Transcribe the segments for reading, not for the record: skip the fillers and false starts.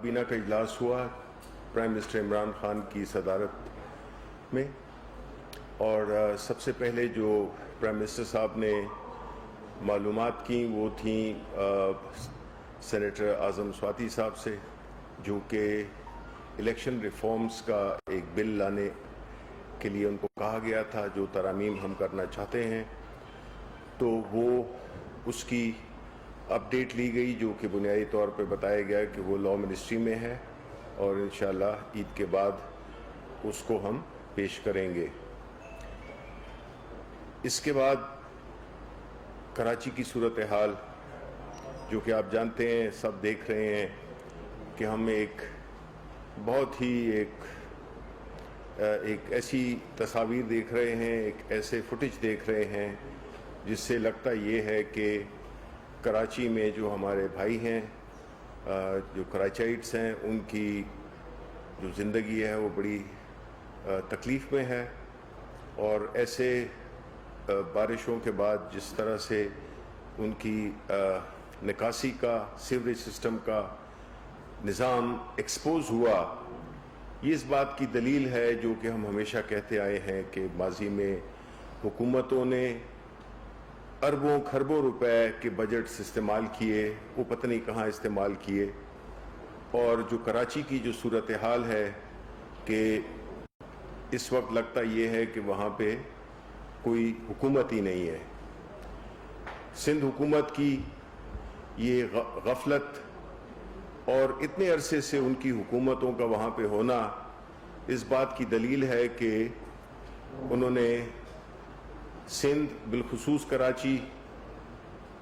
کابینہ کا اجلاس ہوا پرائم منسٹر عمران خان کی صدارت میں، اور سب سے پہلے جو پرائم منسٹر صاحب نے معلومات کی وہ تھیں سینیٹر اعظم سواتی صاحب سے، جو کہ الیکشن ریفارمز کا ایک بل لانے کے لیے ان کو کہا گیا تھا، جو ترامیم ہم کرنا چاہتے ہیں، تو وہ اس کی اپڈیٹ لی گئی، جو کہ بنیادی طور پہ بتایا گیا کہ وہ لاء منسٹری میں ہے اور انشاءاللہ عید کے بعد اس کو ہم پیش کریں گے۔ اس کے بعد کراچی کی صورتحال، جو کہ آپ جانتے ہیں، سب دیکھ رہے ہیں کہ ہم ایک بہت ہی ایک ایسی تصاویر دیکھ رہے ہیں، ایک ایسے فوٹیج دیکھ رہے ہیں جس سے لگتا یہ ہے کہ کراچی میں جو ہمارے بھائی ہیں، جو کراچائٹس ہیں، ان کی جو زندگی ہے وہ بڑی تکلیف میں ہے، اور ایسے بارشوں کے بعد جس طرح سے ان کی نکاسی کا، سیوریج سسٹم کا نظام ایکسپوز ہوا، یہ اس بات کی دلیل ہے جو کہ ہم ہمیشہ کہتے آئے ہیں کہ ماضی میں حکومتوں نے اربوں کھربوں روپے کے بجٹس استعمال کیے، وہ پتہ نہیں کہاں استعمال کیے، اور جو کراچی کی جو صورتحال ہے کہ اس وقت لگتا یہ ہے کہ وہاں پہ کوئی حکومت ہی نہیں ہے۔ سندھ حکومت کی یہ غفلت اور اتنے عرصے سے ان کی حکومتوں کا وہاں پہ ہونا اس بات کی دلیل ہے کہ انہوں نے سندھ بالخصوص کراچی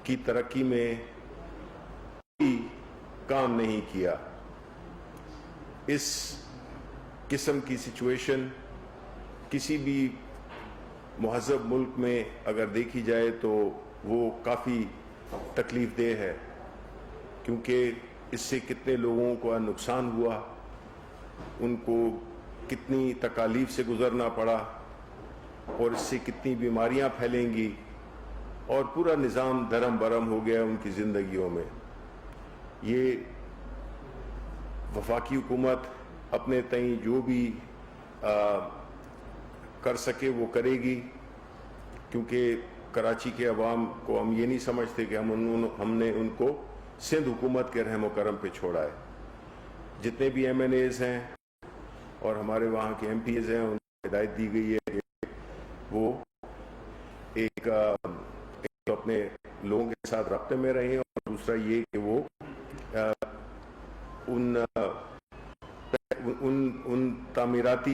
کی ترقی میں کوئی کام نہیں کیا۔ اس قسم کی سچویشن کسی بھی مہذب ملک میں اگر دیکھی جائے تو وہ کافی تکلیف دہ ہے، کیونکہ اس سے کتنے لوگوں کو نقصان ہوا، ان کو کتنی تکالیف سے گزرنا پڑا، اور اس سے کتنی بیماریاں پھیلیں گی، اور پورا نظام دھرم برہم ہو گیا ان کی زندگیوں میں۔ یہ وفاقی حکومت اپنے تئیں جو بھی کر سکے وہ کرے گی، کیونکہ کراچی کے عوام کو ہم یہ نہیں سمجھتے کہ ہم نے ان کو سندھ حکومت کے رحم و کرم پہ چھوڑا ہے۔ جتنے بھی ایم این ایز ہیں اور ہمارے وہاں کے ایم پی ایز ہیں، ان کو ہدایت دی گئی ہے کہ وہ ایک تو اپنے لوگوں کے ساتھ رابطے میں رہیں، اور دوسرا یہ کہ وہ ان تعمیراتی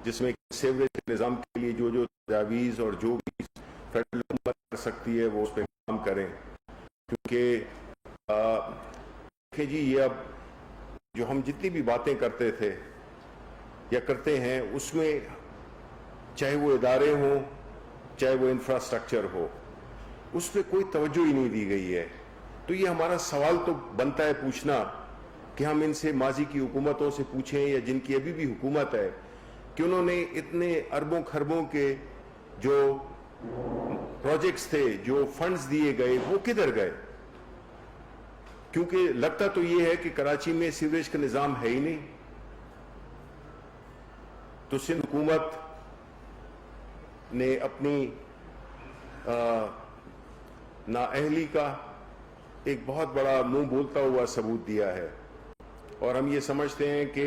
جس میں سیوریج کے نظام کے لیے جو تجاویز اور جو بھی فیڈرل حکومت کر سکتی ہے وہ اس پہ کام کریں، کیونکہ دیکھیں جی، یہ اب جو ہم جتنی بھی باتیں کرتے تھے یا کرتے ہیں، اس میں چاہے وہ ادارے ہوں، چاہے وہ انفراسٹرکچر ہو، اس پہ کوئی توجہ ہی نہیں دی گئی ہے۔ تو یہ ہمارا سوال تو بنتا ہے پوچھنا کہ ہم ان سے ماضی کی حکومتوں سے پوچھیں یا جن کی ابھی بھی حکومت ہے کہ انہوں نے اتنے اربوں کھربوں کے جو پروجیکٹس تھے، جو فنڈز دیے گئے، وہ کدھر گئے؟ کیونکہ لگتا تو یہ ہے کہ کراچی میں سیوریج کا نظام ہے ہی نہیں۔ تو سندھ حکومت نے اپنی نااہلی کا ایک بہت بڑا منہ بولتا ہوا ثبوت دیا ہے، اور ہم یہ سمجھتے ہیں کہ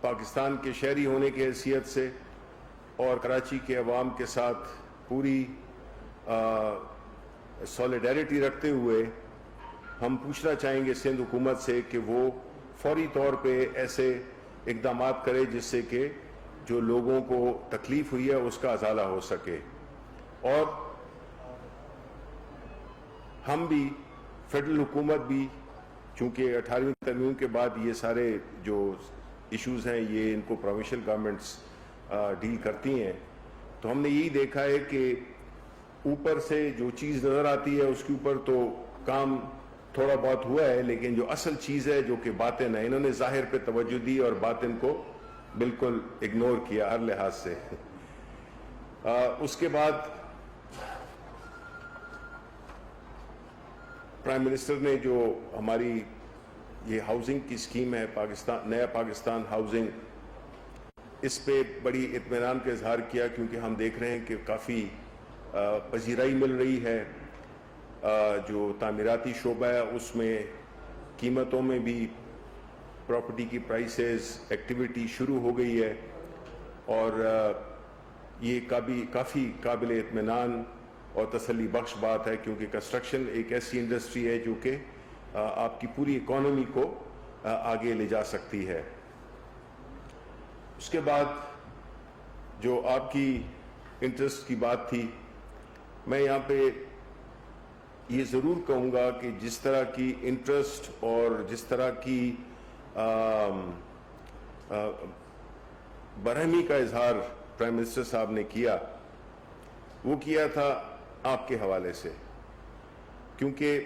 پاکستان کے شہری ہونے کی حیثیت سے اور کراچی کے عوام کے ساتھ پوری سولیڈیرٹی رکھتے ہوئے ہم پوچھنا چاہیں گے سندھ حکومت سے کہ وہ فوری طور پہ ایسے اقدامات کرے جس سے کہ جو لوگوں کو تکلیف ہوئی ہے اس کا ازالہ ہو سکے، اور ہم بھی، فیڈرل حکومت بھی، چونکہ 18ویں ترمیم کے بعد یہ سارے جو ایشوز ہیں یہ ان کو پروونشل گورنمنٹس ڈیل کرتی ہیں، تو ہم نے یہی دیکھا ہے کہ اوپر سے جو چیز نظر آتی ہے اس کے اوپر تو کام تھوڑا بہت ہوا ہے، لیکن جو اصل چیز ہے جو کہ باطن ہے، انہوں نے ظاہر پہ توجہ دی اور باطن کو بالکل اگنور کیا ہر لحاظ سے۔ اس کے بعد پرائم منسٹر نے جو ہماری یہ ہاؤسنگ کی اسکیم ہے نیا پاکستان ہاؤسنگ، اس پہ بڑی اطمینان کا اظہار کیا، کیونکہ ہم دیکھ رہے ہیں کہ کافی پذیرائی مل رہی ہے۔ جو تعمیراتی شعبہ ہے اس میں قیمتوں میں بھی پراپرٹی کی پرائسز ایکٹیویٹی شروع ہو گئی ہے، اور یہ کافی قابل اطمینان اور تسلی بخش بات ہے، کیونکہ کنسٹرکشن ایک ایسی انڈسٹری ہے جو کہ آپ کی پوری اکانومی کو آگے لے جا سکتی ہے۔ اس کے بعد جو آپ کی انٹرسٹ کی بات تھی، میں یہاں پہ یہ ضرور کہوں گا کہ جس طرح کی انٹرسٹ اور جس طرح کی برہمی کا اظہار پرائم منسٹر صاحب نے کیا، وہ کیا تھا آپ کے حوالے سے، کیونکہ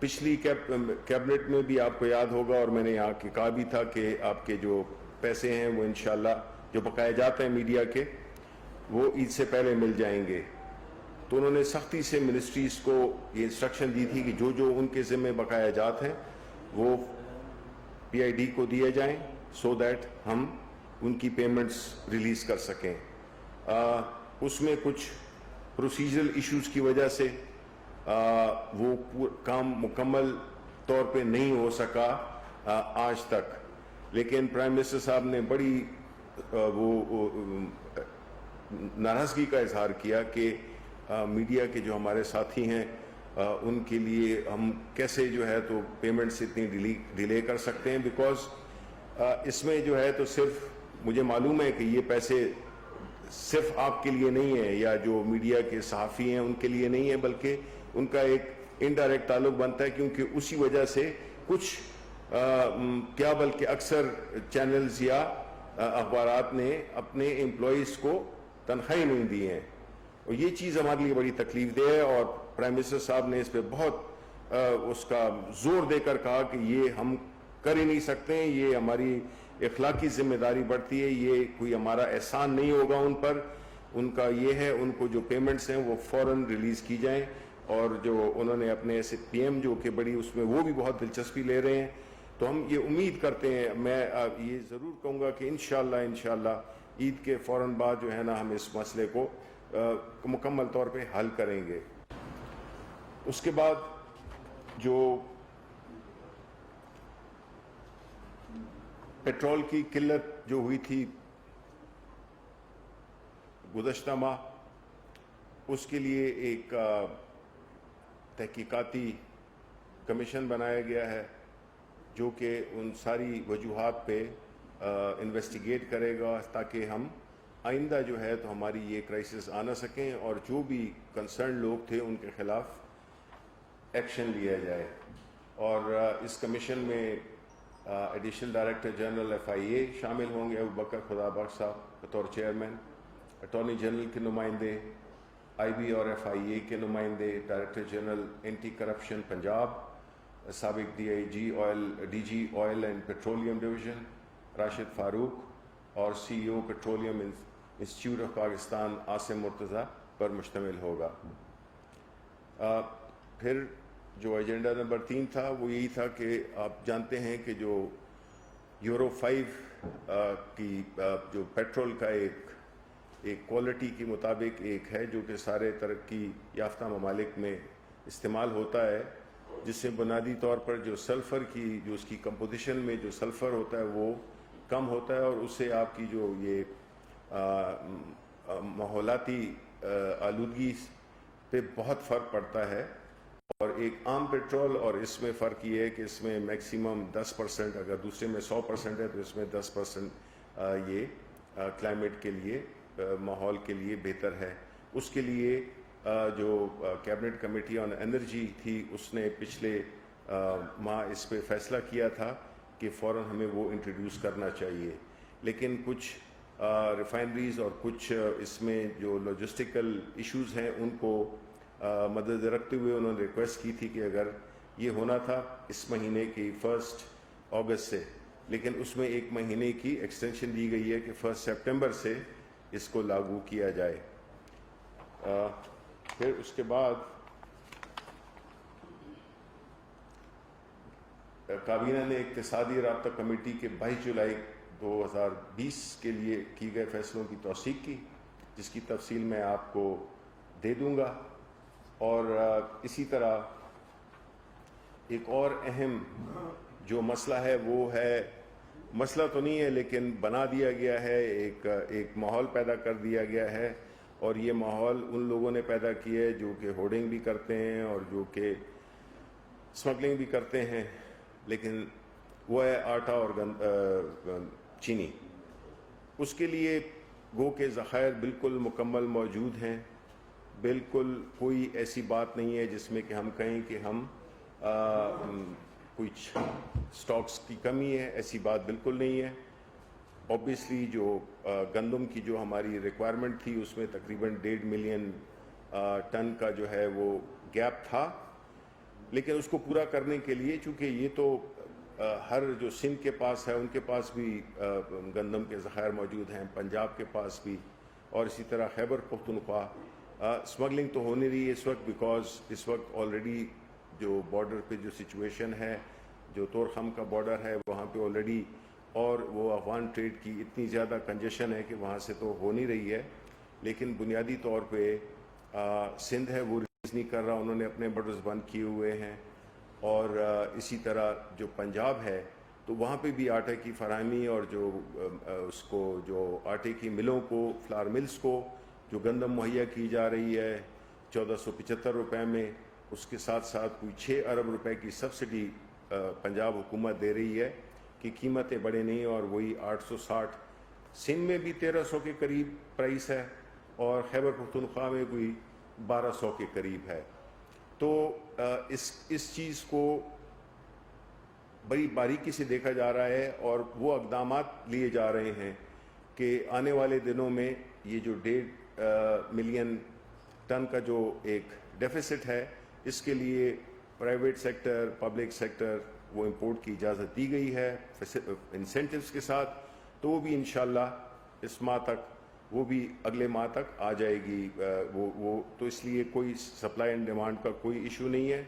پچھلی کیبنٹ میں بھی آپ کو یاد ہوگا، اور میں نے یہاں کے کہا بھی تھا کہ آپ کے جو پیسے ہیں وہ انشاءاللہ جو بقایا جاتے ہیں میڈیا کے، وہ عید سے پہلے مل جائیں گے۔ تو انہوں نے سختی سے منسٹریز کو یہ انسٹرکشن دی تھی کہ جو ان کے ذمہ بقایا جات ہیں وہ پی آئی ڈی کو دیے جائیں، سو دیٹ ہم ان کی پیمنٹس ریلیز کر سکیں۔ اس میں کچھ پروسیجرل ایشوز کی وجہ سے وہ کام مکمل طور پہ نہیں ہو سکا آج تک، لیکن پرائم منسٹر صاحب نے بڑی وہ ناراضگی کا اظہار کیا کہ میڈیا کے جو ہمارے ساتھی ہیں ان کے لیے ہم کیسے جو ہے تو پیمنٹس اتنی ڈیلے کر سکتے ہیں، بیکاز اس میں جو ہے تو صرف مجھے معلوم ہے کہ یہ پیسے صرف آپ کے لیے نہیں ہیں یا جو میڈیا کے صحافی ہیں ان کے لیے نہیں ہے، بلکہ ان کا ایک انڈائریکٹ تعلق بنتا ہے، کیونکہ اسی وجہ سے کچھ کیا بلکہ اکثر چینلز یا اخبارات نے اپنے امپلائیز کو تنخواہیں نہیں دی ہیں، اور یہ چیز ہمارے لیے بڑی تکلیف دہ ہے، اور پرائم منسٹر صاحب نے اس پہ بہت اس کا زور دے کر کہا کہ یہ ہم کر ہی نہیں سکتے، یہ ہماری اخلاقی ذمہ داری بڑھتی ہے، یہ کوئی ہمارا احسان نہیں ہوگا ان پر، ان کا یہ ہے ان کو جو پیمنٹس ہیں وہ فوراً ریلیز کی جائیں۔ اور جو انہوں نے اپنے ایسے پی ایم جو کہ بڑی اس میں وہ بھی بہت دلچسپی لے رہے ہیں، تو ہم یہ امید کرتے ہیں، میں یہ ضرور کہوں گا کہ انشاءاللہ عید کے فوراً بعد جو ہے نا ہم اس مسئلے کو مکمل طور پہ حل کریں گے۔ اس کے بعد جو پیٹرول کی قلت جو ہوئی تھی گزشتہ ماہ، اس کے لیے ایک تحقیقاتی کمیشن بنایا گیا ہے جو کہ ان ساری وجوہات پہ انویسٹیگیٹ کرے گا، تاکہ ہم آئندہ جو ہے تو ہماری یہ کرائسس آ نہ سکیں، اور جو بھی کنسرن لوگ تھے ان کے خلاف ایکشن لیا جائے۔ اور اس کمیشن میں ایڈیشنل ڈائریکٹر جنرل ایف آئی اے شامل ہوں گے، ابوبکر خدا بخش صاحب بطور چیئرمین، اٹارنی جنرل کے نمائندے، آئی بی اور ایف آئی اے کے نمائندے، director general anti corruption Punjab, سابق D G oil and petroleum division Rashid Farooq, اور C E O petroleum institute of Pakistan Asim Murtaza پر مشتمل ہوگا۔ پھر جو ایجنڈا نمبر 3 تھا وہ یہی تھا کہ آپ جانتے ہیں کہ جو یورو 5 کی جو پیٹرول کا ایک کوالٹی کے مطابق ایک ہے جو کہ سارے ترقی یافتہ ممالک میں استعمال ہوتا ہے، جس سے بنیادی طور پر جو سلفر کی جو اس کی کمپوزیشن میں جو سلفر ہوتا ہے وہ کم ہوتا ہے، اور اس سے آپ کی جو یہ ماحولیاتی آلودگی پہ بہت فرق پڑتا ہے۔ اور ایک عام پیٹرول اور اس میں فرق یہ ہے کہ اس میں میکسیمم 10%، اگر دوسرے میں 100% ہے تو اس میں 10% یہ کلائمیٹ کے لیے، ماحول کے لیے بہتر ہے۔ اس کے لیے جو کیبنٹ کمیٹی آن انرجی تھی اس نے پچھلے ماہ اس پہ فیصلہ کیا تھا کہ فوراً ہمیں وہ انٹروڈیوس کرنا چاہیے، لیکن کچھ ریفائنریز اور کچھ اس میں جو لاجسٹیکل ایشوز ہیں ان کو مدد رکھتے ہوئے انہوں نے ریکویسٹ کی تھی کہ اگر یہ ہونا تھا اس مہینے کی 1 اگست سے، لیکن اس میں 1 مہینے کی ایکسٹینشن دی گئی ہے کہ 1 سپٹمبر سے اس کو لاگو کیا جائے۔ پھر اس کے بعد کابینہ نے اقتصادی رابطہ کمیٹی کے 22 جولائی 2020 کے لیے کی گئے فیصلوں کی توثیق کی، جس کی تفصیل میں آپ کو دے دوں گا۔ اور اسی طرح ایک اور اہم جو مسئلہ ہے وہ ہے، مسئلہ تو نہیں ہے لیکن بنا دیا گیا ہے، ایک ماحول پیدا کر دیا گیا ہے، اور یہ ماحول ان لوگوں نے پیدا کیا ہے جو کہ ہوڈنگ بھی کرتے ہیں اور جو کہ اسمگلنگ بھی کرتے ہیں، لیکن وہ ہے آٹا اور چینی۔ اس کے لیے گو کے ذخائر بالکل مکمل موجود ہیں، بالکل کوئی ایسی بات نہیں ہے جس میں کہ ہم کہیں کہ ہم کچھ سٹاکس کی کمی ہے، ایسی بات بالکل نہیں ہے۔ اوبیسلی جو گندم کی جو ہماری ریکوائرمنٹ تھی اس میں تقریباً 1.5 ملین ٹن کا جو ہے وہ گیپ تھا، لیکن اس کو پورا کرنے کے لیے چونکہ یہ تو ہر جو سندھ کے پاس ہے ان کے پاس بھی گندم کے ذخائر موجود ہیں، پنجاب کے پاس بھی، اور اسی طرح خیبر پختونخوا، اسمگلنگ تو ہو نہیں رہی ہے اس وقت، بیکاز اس وقت آلریڈی جو بارڈر پہ جو سچویشن ہے، جو طورخم کا بارڈر ہے وہاں پہ آلریڈی، اور وہ افغان ٹریڈ کی اتنی زیادہ کنجیشن ہے کہ وہاں سے تو ہو نہیں رہی ہے، لیکن بنیادی طور پہ سندھ ہے وہ ریلیز نہیں کر رہا، انہوں نے اپنے بارڈرز بند کیے ہوئے ہیں، اور اسی طرح جو پنجاب ہے تو وہاں پہ بھی آٹے کی فراہمی اور جو اس کو جو آٹے کی ملوں کو، فلار ملز کو جو گندم مہیا کی جا رہی ہے 1475 روپے میں، اس کے ساتھ ساتھ کوئی 6 ارب روپے کی سبسڈی پنجاب حکومت دے رہی ہے کہ قیمتیں بڑھے نہیں، اور وہی 860 سندھ میں بھی 1300 کے قریب پرائس ہے، اور خیبر پختونخوا میں کوئی 1200 کے قریب ہے۔ تو اس چیز کو بڑی باریکی سے دیکھا جا رہا ہے، اور وہ اقدامات لیے جا رہے ہیں کہ آنے والے دنوں میں یہ جو 1.5 ملین ٹن کا جو ایک ڈیفیسٹ ہے، اس کے لیے پرائیویٹ سیکٹر، پبلک سیکٹر، وہ امپورٹ کی اجازت دی گئی ہے انسینٹیوز کے ساتھ، تو وہ بھی انشاءاللہ اس ماہ تک، وہ بھی اگلے ماہ تک آ جائے گی، وہ تو اس لیے کوئی سپلائی اینڈ ڈیمانڈ کا کوئی ایشو نہیں ہے۔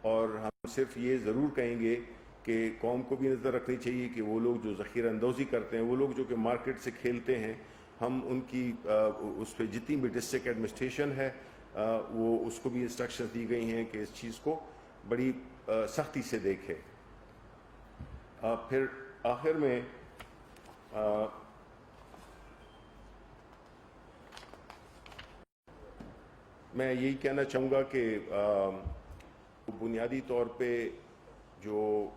اور ہم صرف یہ ضرور کہیں گے کہ قوم کو بھی نظر رکھنی چاہیے کہ وہ لوگ جو ذخیرہ اندوزی کرتے ہیں، وہ لوگ جو کہ مارکیٹ سے کھیلتے ہیں، ہم ان کی اس پہ جتنی بھی ڈسٹرکٹ ایڈمنسٹریشن ہے وہ اس کو بھی انسٹرکشنز دی گئی ہیں کہ اس چیز کو بڑی سختی سے دیکھے۔ پھر آخر میں میں یہی کہنا چاہوں گا کہ بنیادی طور پہ جو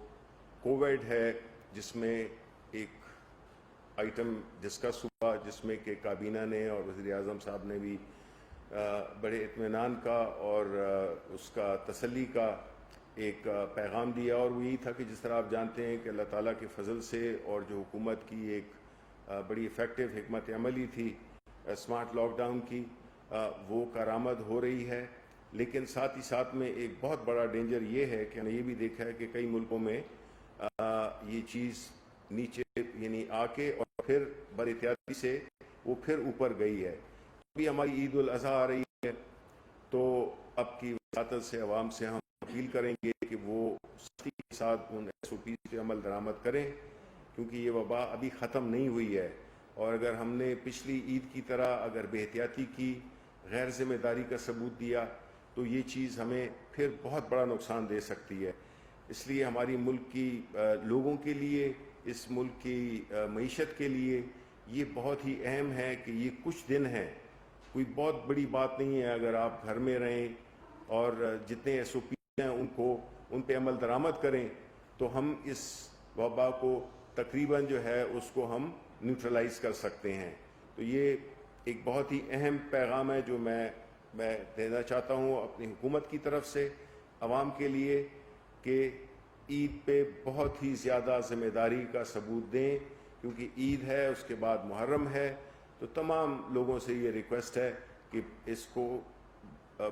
کووڈ ہے، جس میں ایک آئٹم ڈسکس ہوا جس میں کہ کابینہ نے اور وزیر اعظم صاحب نے بھی بڑے اطمینان کا اور اس کا تسلی کا ایک پیغام دیا، اور وہ یہی تھا کہ جس طرح آپ جانتے ہیں کہ اللہ تعالیٰ کے فضل سے اور جو حکومت کی ایک بڑی ایفیکٹو حکمت عملی تھی اسمارٹ لاک ڈاؤن کی، وہ کارآمد ہو رہی ہے، لیکن ساتھ ہی ساتھ میں ایک بہت بڑا ڈینجر یہ ہے کہ ہم نے یہ بھی دیکھا ہے کہ کئی ملکوں میں یہ چیز نیچے یعنی آ کے اور پھر بر احتیاطی سے وہ پھر اوپر گئی ہے۔ ابھی ہماری عید الاضحیٰ آ رہی ہے، تو اب کی وساطت سے عوام سے ہم اپیل کریں گے کہ وہ سختی کے ساتھ ان SOPs پہ عمل درآمد کریں، کیونکہ یہ وبا ابھی ختم نہیں ہوئی ہے، اور اگر ہم نے پچھلی عید کی طرح اگر بے احتیاطی کی، غیر ذمہ داری کا ثبوت دیا، تو یہ چیز ہمیں پھر بہت بڑا نقصان دے سکتی ہے۔ اس لیے ہماری ملک کی لوگوں کے لیے، اس ملک کی معیشت کے لیے یہ بہت ہی اہم ہے کہ یہ کچھ دن ہیں، کوئی بہت بڑی بات نہیں ہے اگر آپ گھر میں رہیں اور جتنے SOPs ہیں ان پہ عمل درآمد کریں، تو ہم اس وبا کو تقریباً جو ہے اس کو ہم نیوٹرلائز کر سکتے ہیں۔ تو یہ ایک بہت ہی اہم پیغام ہے جو میں دینا چاہتا ہوں اپنی حکومت کی طرف سے عوام کے لیے، کہ عید پہ بہت ہی زیادہ ذمہ داری کا ثبوت دیں، کیونکہ عید ہے، اس کے بعد محرم ہے، تو تمام لوگوں سے یہ ریکویسٹ ہے کہ اس کو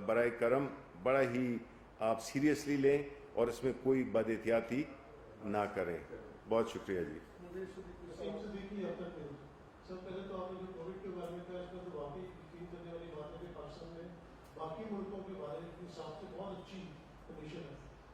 برائے کرم بڑا ہی آپ سیریسلی لیں اور اس میں کوئی بد احتیاطی نہ کریں۔ بہت شکریہ جی۔ سر پہلے تو آپ نے جو کووڈ کے بارے میں کہا، اس میں تو واقعی یقین کرنے والی بات ہے کہ پاکستان میں باقی ملکوں کے بارے کے حساب سے بہت اچھی کنڈیشن ہے،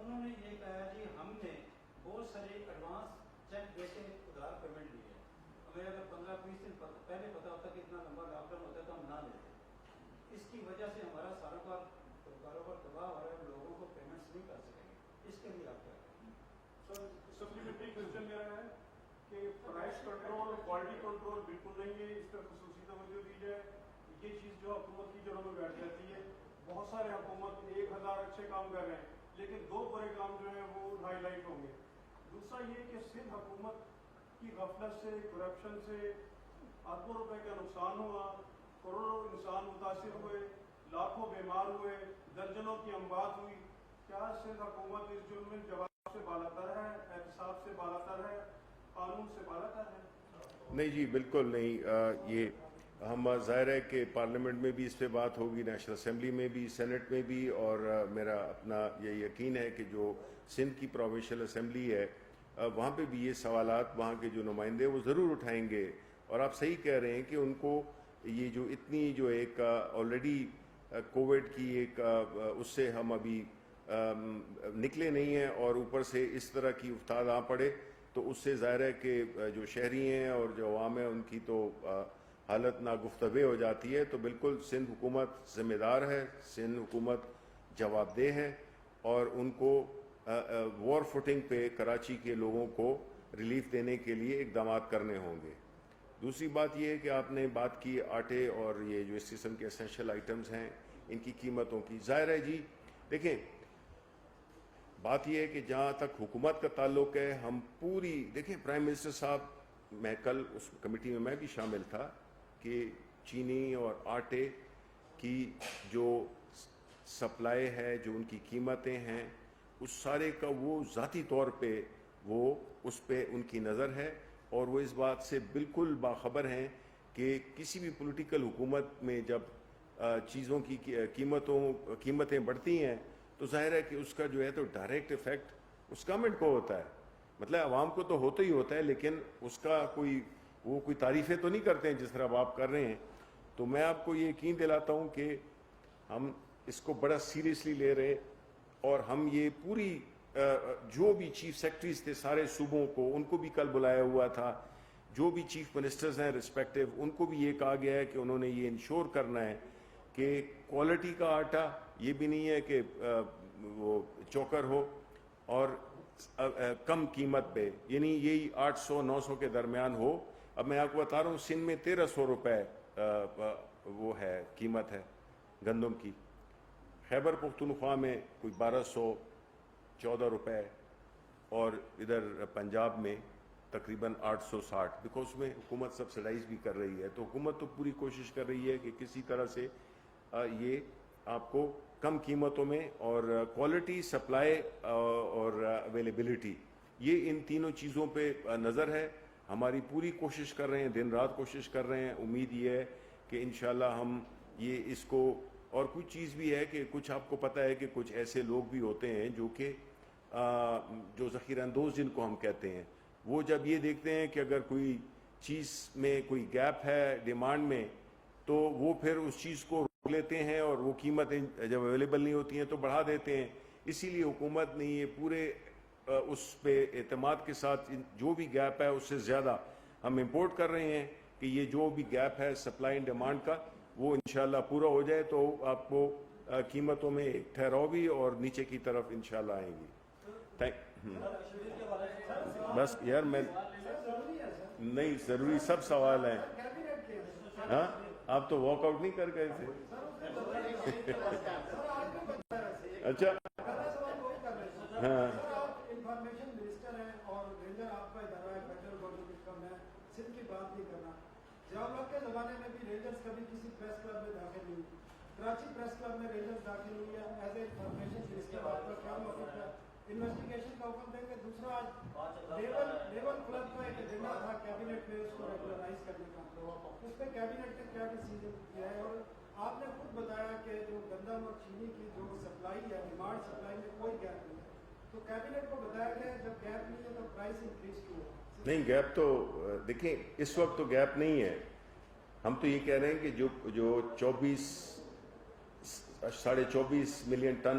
انہوں نے یہ کہا جی ہم نے بہت سارے ایڈوانس چیک دے کے ادھار پیمنٹ لی ہے، ہمیں اگر 15-20 دن پہلے پتا ہوتا کہ اتنا لمبا لاک ڈاؤن ہوتا ہے تو ہم نہ لیتے، اس کی وجہ سے ہمارا سارا کاروبار تباہ ہو رہا ہے، لوگوں کو پیمنٹس نہیں کر سکیں گے، اس کے لیے آپ کیا کہیں؟ سر سپلیمنٹری کوشچن میرا ہے کہ پرائس کنٹرول اور کوالٹی کنٹرول بالکل نہیں ہے، اس پر خصوصی توجہ دی جائے. یہ چیز جو حکومت کی جڑوں میں بیٹھ جاتی ہے، بہت سارے حکومت 1000 اچھے کام کر رہے ہیں لیکن 2 برے کام جو ہیں وہ ہائی لائٹ ہوں گے. دوسرا یہ کہ سندھ حکومت کی غفلت سے، کرپشن سے اربوں روپے کا نقصان ہوا، کروڑوں انسان متاثر ہوئے، لاکھوں بیمار ہوئے، درجنوں کی اموات ہوئی. کیا سندھ حکومت اس جرم میں جواب سے بالاتر ہے، احتساب سے بالاتر ہے، قانون سے بالاتر ہے؟ نہیں جی بالکل نہیں. یہ ہم ظاہر ہے کہ پارلیمنٹ میں بھی اس پہ بات ہوگی، نیشنل اسمبلی میں بھی، سینٹ میں بھی، اور میرا اپنا یہ یقین ہے کہ جو سندھ کی پروونشل اسمبلی ہے وہاں پہ بھی یہ سوالات وہاں کے جو نمائندے وہ ضرور اٹھائیں گے. اور آپ صحیح کہہ رہے ہیں کہ ان کو یہ جو اتنی جو ایک آلریڈی کووڈ کی ایک اس سے ہم ابھی نکلے نہیں ہیں اور اوپر سے اس طرح کی افتاد آ پڑے تو اس سے ظاہر ہے کہ جو شہری ہیں اور جو عوام ہے ان کی تو حالت ناگفتگو ہو جاتی ہے. تو بالکل سندھ حکومت ذمہ دار ہے، سندھ حکومت جواب دہ ہے اور ان کو وار فوٹنگ پہ کراچی کے لوگوں کو ریلیف دینے کے لیے اقدامات کرنے ہوں گے. دوسری بات یہ ہے کہ آپ نے بات کی آٹے اور یہ جو اس قسم کے اسینشل آئٹمز ہیں ان کی قیمتوں کی. ظاہر ہے جی دیکھیں بات یہ ہے کہ جہاں تک حکومت کا تعلق ہے ہم پوری دیکھیں پرائم منسٹر صاحب، میں کل اس کمیٹی میں بھی شامل تھا کہ چینی اور آٹے کی جو سپلائی ہے، جو ان کی قیمتیں ہیں، اس سارے کا وہ ذاتی طور پہ وہ اس پہ ان کی نظر ہے اور وہ اس بات سے بالکل باخبر ہیں کہ کسی بھی پولیٹیکل حکومت میں جب چیزوں کی قیمتیں بڑھتی ہیں تو ظاہر ہے کہ اس کا جو ہے تو ڈائریکٹ ایفیکٹ اس گورنمنٹ کو ہوتا ہے، مطلب عوام کو تو ہوتا ہی ہوتا ہے، لیکن اس کا کوئی تعریفیں تو نہیں کرتے ہیں جس طرح آپ کر رہے ہیں. تو میں آپ کو یہ یقین دلاتا ہوں کہ ہم اس کو بڑا سیریسلی لے رہے اور ہم یہ پوری جو بھی چیف سیکرٹریز تھے سارے صوبوں کو، ان کو بھی کل بلایا ہوا تھا، جو بھی چیف منسٹرز ہیں ریسپیکٹیو ان کو بھی یہ کہا گیا ہے کہ انہوں نے یہ انشور کرنا ہے کہ کوالٹی کا آٹا یہ بھی نہیں ہے کہ وہ چوکر ہو اور کم قیمت پہ، یعنی یہی 800-900 کے درمیان ہو. اب میں آپ کو بتا رہا ہوں سندھ میں 1300 روپے وہ ہے قیمت ہے گندم کی، خیبر پختونخوا میں کوئی 1214 روپے اور ادھر پنجاب میں تقریباً 860، بیکاز میں حکومت سبسڈائز بھی کر رہی ہے. تو حکومت تو پوری کوشش کر رہی ہے کہ کسی طرح سے یہ آپ کو کم قیمتوں میں اور کوالٹی، سپلائی اور اویلیبلٹی، یہ ان تینوں چیزوں پہ نظر ہے. ہماری پوری کوشش کر رہے ہیں، دن رات کوشش کر رہے ہیں. امید یہ ہے کہ انشاءاللہ ہم یہ اس کو، اور کچھ چیز بھی ہے کہ کچھ آپ کو پتہ ہے کہ کچھ ایسے لوگ بھی ہوتے ہیں جو کہ جو ذخیرہ اندوز جن کو ہم کہتے ہیں، وہ جب یہ دیکھتے ہیں کہ اگر کوئی چیز میں کوئی گیپ ہے ڈیمانڈ میں تو وہ پھر اس چیز کو روک لیتے ہیں اور وہ قیمتیں جب اویلیبل نہیں ہوتی ہیں تو بڑھا دیتے ہیں. اسی لیے حکومت نے یہ پورے اس پہ اعتماد کے ساتھ جو بھی گیپ ہے اس سے زیادہ ہم امپورٹ کر رہے ہیں کہ یہ جو بھی گیپ ہے سپلائی اینڈ ڈیمانڈ کا وہ انشاءاللہ پورا ہو جائے تو آپ کو قیمتوں میں ٹھہراؤ بھی اور نیچے کی طرف انشاءاللہ آئیں گی. بس یار میں نہیں ضروری سب سوال ہیں. ہاں آپ تو واک آؤٹ نہیں کر گئے تھے. اچھا ہاں انفارمیشن منسٹر ہیں اور رینجر آپ کا ادارہ ہے، فیڈرل گورنمنٹ کا. میں سندھ کی بات نہیں کرنا. ضیاءالحق کے زمانے میں بھی رینجرز کبھی کسی پریس کلب میں داخل نہیں ہوئی. کراچی پریس کلب میں رینجرز داخل ہوئی ہے. ایز اے انفارمیشن منسٹر آپ کا کیا موقف ہے؟ انویسٹیگیشن کا حکم دیں گے. دوسرا لیول کلب کا ایک ایجنڈا تھا کیبنٹ میں اس کو ریگولرائز کرنے کا، اس پہ کیبنٹ نے کیا ڈیسیجن کیا ہے؟ اور آپ نے خود بتایا کہ جو گندم اور چینی کی جو سپلائی ہے، ڈیمانڈ سپلائی میں کوئی گیپ نہیں ہے، تو کیبنٹ کو بتایا گیا جب گیپ نہیں ہے تو پرائس انکریز کیوں ہوا؟ نہیں گیپ تو دیکھیں اس وقت تو گیپ نہیں ہے. ہم تو یہ کہہ رہے ہیں کہ جو 24.5 ملین ٹن